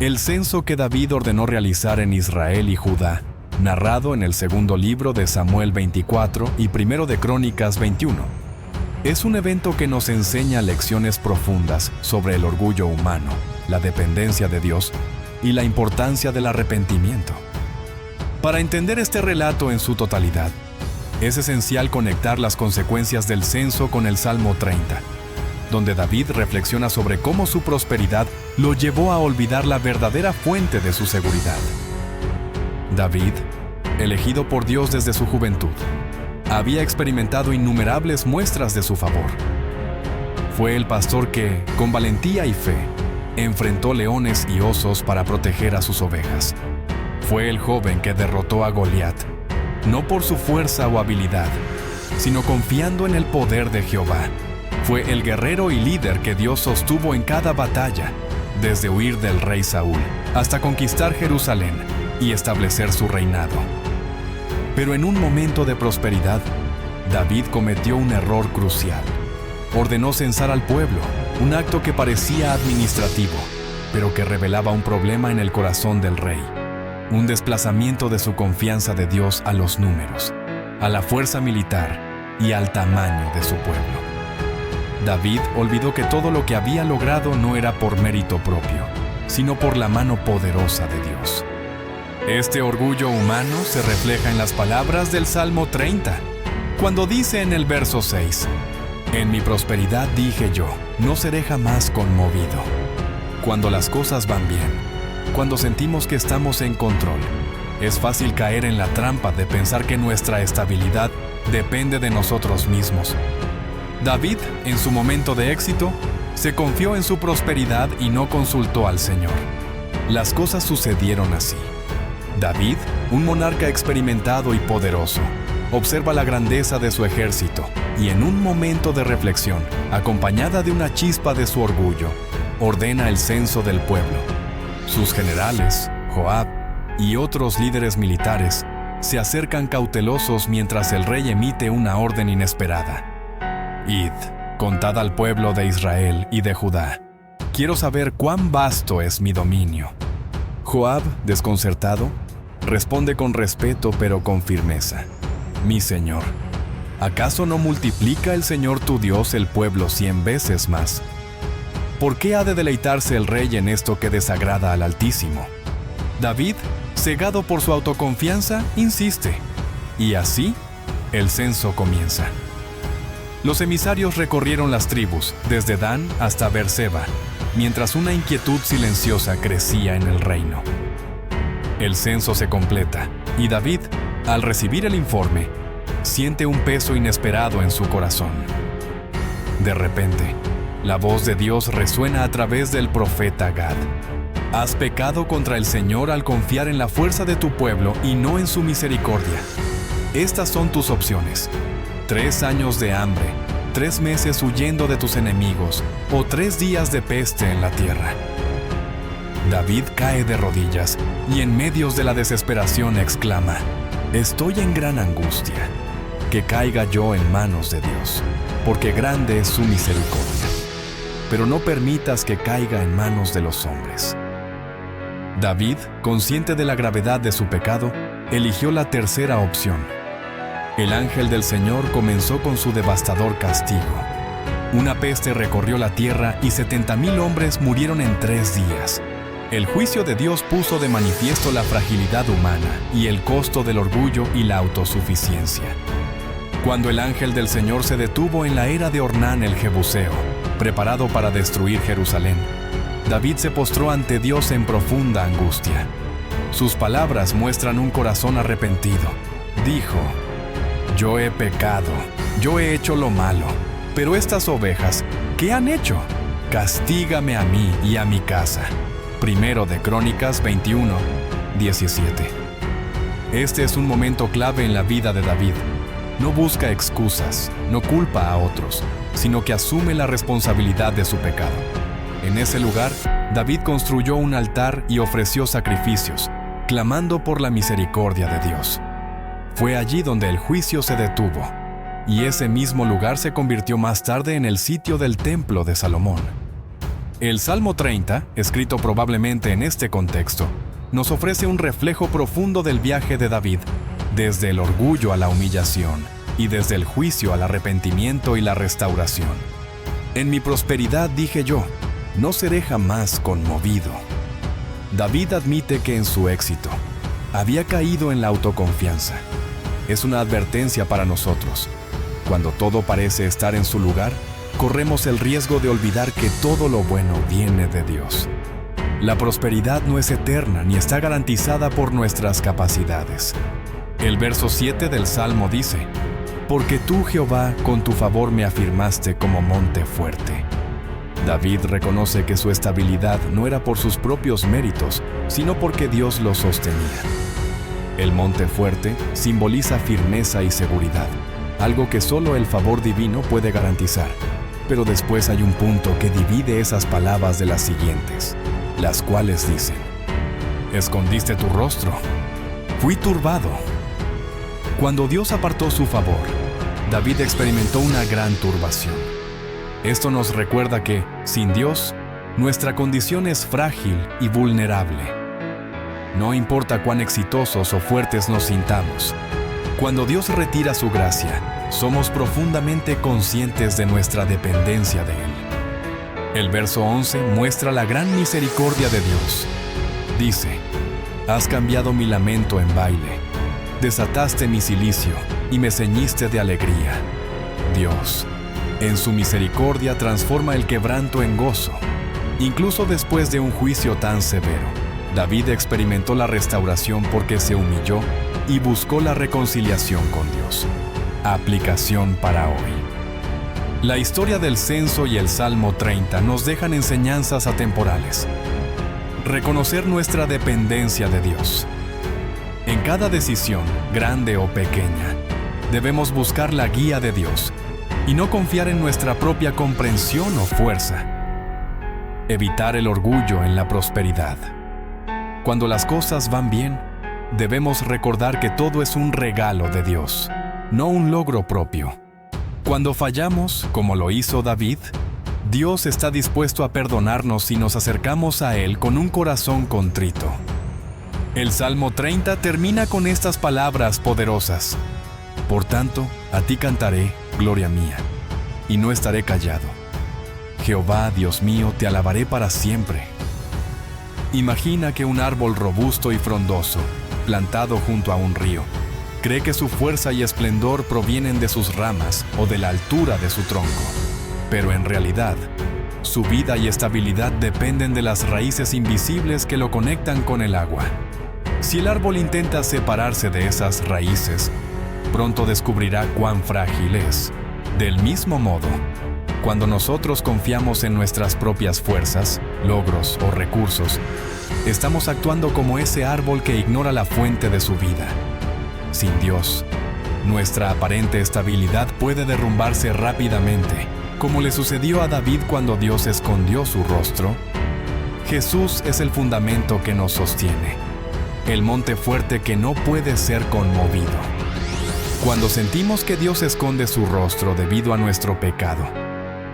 El censo que David ordenó realizar en Israel y Judá, narrado en el segundo libro de Samuel 24 y primero de Crónicas 21, es un evento que nos enseña lecciones profundas sobre el orgullo humano, la dependencia de Dios y la importancia del arrepentimiento. Para entender este relato en su totalidad, es esencial conectar las consecuencias del censo con el Salmo 30, donde David reflexiona sobre cómo su prosperidad lo llevó a olvidar la verdadera fuente de su seguridad. David, elegido por Dios desde su juventud, había experimentado innumerables muestras de su favor. Fue el pastor que, con valentía y fe, enfrentó leones y osos para proteger a sus ovejas. Fue el joven que derrotó a Goliat, no por su fuerza o habilidad, sino confiando en el poder de Jehová. Fue el guerrero y líder que Dios sostuvo en cada batalla, desde huir del rey Saúl hasta conquistar Jerusalén y establecer su reinado. Pero en un momento de prosperidad, David cometió un error crucial. Ordenó censar al pueblo, un acto que parecía administrativo, pero que revelaba un problema en el corazón del rey. Un desplazamiento de su confianza de Dios a los números, a la fuerza militar y al tamaño de su pueblo. David olvidó que todo lo que había logrado no era por mérito propio, sino por la mano poderosa de Dios. Este orgullo humano se refleja en las palabras del Salmo 30, cuando dice en el verso 6, «En mi prosperidad dije yo, no seré jamás conmovido». Cuando las cosas van bien, cuando sentimos que estamos en control, es fácil caer en la trampa de pensar que nuestra estabilidad depende de nosotros mismos. David, en su momento de éxito, se confió en su prosperidad y no consultó al Señor. Las cosas sucedieron así. David, un monarca experimentado y poderoso, observa la grandeza de su ejército y en un momento de reflexión, acompañada de una chispa de su orgullo, ordena el censo del pueblo. Sus generales, Joab y otros líderes militares, se acercan cautelosos mientras el rey emite una orden inesperada. «Id, contad al pueblo de Israel y de Judá. Quiero saber cuán vasto es mi dominio». Joab, desconcertado, responde con respeto pero con firmeza: «Mi señor, ¿acaso no multiplica el Señor tu Dios el pueblo 100 veces más? ¿Por qué ha de deleitarse el rey en esto que desagrada al Altísimo?». David, cegado por su autoconfianza, insiste, y así el censo comienza. Los emisarios recorrieron las tribus, desde Dan hasta Beerseba, mientras una inquietud silenciosa crecía en el reino. El censo se completa, y David, al recibir el informe, siente un peso inesperado en su corazón. De repente, la voz de Dios resuena a través del profeta Gad. «Has pecado contra el Señor al confiar en la fuerza de tu pueblo y no en su misericordia. Estas son tus opciones: 3 años de hambre, 3 meses huyendo de tus enemigos, o 3 días de peste en la tierra». David cae de rodillas y en medio de la desesperación exclama: «Estoy en gran angustia. Que caiga yo en manos de Dios, porque grande es su misericordia. Pero no permitas que caiga en manos de los hombres». David, consciente de la gravedad de su pecado, eligió la tercera opción. El ángel del Señor comenzó con su devastador castigo. Una peste recorrió la tierra y 70,000 hombres murieron en 3 días. El juicio de Dios puso de manifiesto la fragilidad humana y el costo del orgullo y la autosuficiencia. Cuando el ángel del Señor se detuvo en la era de Ornán el Jebuseo, preparado para destruir Jerusalén, David se postró ante Dios en profunda angustia. Sus palabras muestran un corazón arrepentido. Dijo: «Yo he pecado, yo he hecho lo malo, pero estas ovejas, ¿qué han hecho? Castígame a mí y a mi casa». Primero de Crónicas 21, 17. Este es un momento clave en la vida de David. No busca excusas, no culpa a otros, sino que asume la responsabilidad de su pecado. En ese lugar, David construyó un altar y ofreció sacrificios, clamando por la misericordia de Dios. Fue allí donde el juicio se detuvo, y ese mismo lugar se convirtió más tarde en el sitio del templo de Salomón. El Salmo 30, escrito probablemente en este contexto, nos ofrece un reflejo profundo del viaje de David, desde el orgullo a la humillación y desde el juicio al arrepentimiento y la restauración. En mi prosperidad dije yo, no seré jamás conmovido. David admite que en su éxito había caído en la autoconfianza. Es una advertencia para nosotros. Cuando todo parece estar en su lugar, corremos el riesgo de olvidar que todo lo bueno viene de Dios. La prosperidad no es eterna ni está garantizada por nuestras capacidades. El verso 7 del Salmo dice, «Porque tú, Jehová, con tu favor me afirmaste como monte fuerte». David reconoce que su estabilidad no era por sus propios méritos, sino porque Dios lo sostenía. El monte fuerte simboliza firmeza y seguridad, algo que solo el favor divino puede garantizar. Pero después hay un punto que divide esas palabras de las siguientes, las cuales dicen, «Escondiste tu rostro, fui turbado». Cuando Dios apartó su favor, David experimentó una gran turbación. Esto nos recuerda que, sin Dios, nuestra condición es frágil y vulnerable. No importa cuán exitosos o fuertes nos sintamos, cuando Dios retira su gracia, somos profundamente conscientes de nuestra dependencia de Él. El verso 11 muestra la gran misericordia de Dios. Dice, «Has cambiado mi lamento en baile, desataste mi cilicio y me ceñiste de alegría». Dios, en su misericordia, transforma el quebranto en gozo. Incluso después de un juicio tan severo, David experimentó la restauración porque se humilló y buscó la reconciliación con Dios. Aplicación para hoy. La historia del censo y el Salmo 30 nos dejan enseñanzas atemporales. Reconocer nuestra dependencia de Dios. En cada decisión, grande o pequeña, debemos buscar la guía de Dios y no confiar en nuestra propia comprensión o fuerza. Evitar el orgullo en la prosperidad. Cuando las cosas van bien, debemos recordar que todo es un regalo de Dios, no un logro propio. Cuando fallamos, como lo hizo David, Dios está dispuesto a perdonarnos si nos acercamos a Él con un corazón contrito. El Salmo 30 termina con estas palabras poderosas. Por tanto, a ti cantaré, gloria mía, y no estaré callado. Jehová, Dios mío, te alabaré para siempre. Imagina que un árbol robusto y frondoso, plantado junto a un río, cree que su fuerza y esplendor provienen de sus ramas o de la altura de su tronco. Pero en realidad, su vida y estabilidad dependen de las raíces invisibles que lo conectan con el agua. Si el árbol intenta separarse de esas raíces, pronto descubrirá cuán frágil es. Del mismo modo, cuando nosotros confiamos en nuestras propias fuerzas, logros o recursos, estamos actuando como ese árbol que ignora la fuente de su vida. Sin Dios, nuestra aparente estabilidad puede derrumbarse rápidamente, como le sucedió a David cuando Dios escondió su rostro. Jesús es el fundamento que nos sostiene, el monte fuerte que no puede ser conmovido. Cuando sentimos que Dios esconde su rostro debido a nuestro pecado,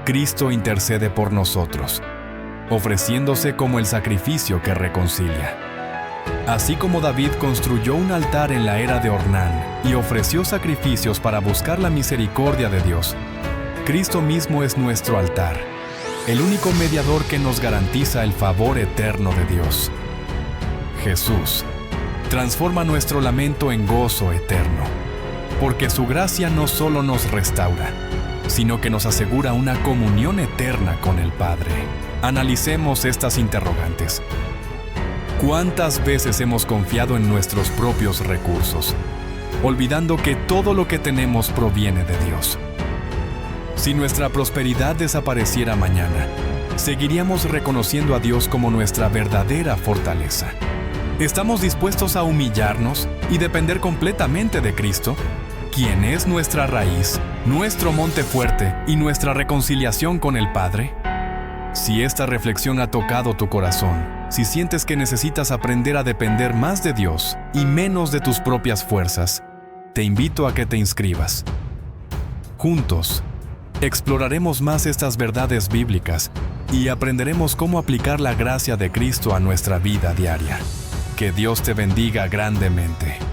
Cristo intercede por nosotros, ofreciéndose como el sacrificio que reconcilia. Así como David construyó un altar en la era de Ornán y ofreció sacrificios para buscar la misericordia de Dios, Cristo mismo es nuestro altar, el único mediador que nos garantiza el favor eterno de Dios. Jesús transforma nuestro lamento en gozo eterno, porque su gracia no solo nos restaura, sino que nos asegura una comunión eterna con el Padre. Analicemos estas interrogantes. ¿Cuántas veces hemos confiado en nuestros propios recursos, olvidando que todo lo que tenemos proviene de Dios? Si nuestra prosperidad desapareciera mañana, ¿seguiríamos reconociendo a Dios como nuestra verdadera fortaleza? ¿Estamos dispuestos a humillarnos y depender completamente de Cristo, quien es nuestra raíz, nuestro monte fuerte y nuestra reconciliación con el Padre? Si esta reflexión ha tocado tu corazón, si sientes que necesitas aprender a depender más de Dios y menos de tus propias fuerzas, te invito a que te inscribas. Juntos, exploraremos más estas verdades bíblicas y aprenderemos cómo aplicar la gracia de Cristo a nuestra vida diaria. Que Dios te bendiga grandemente.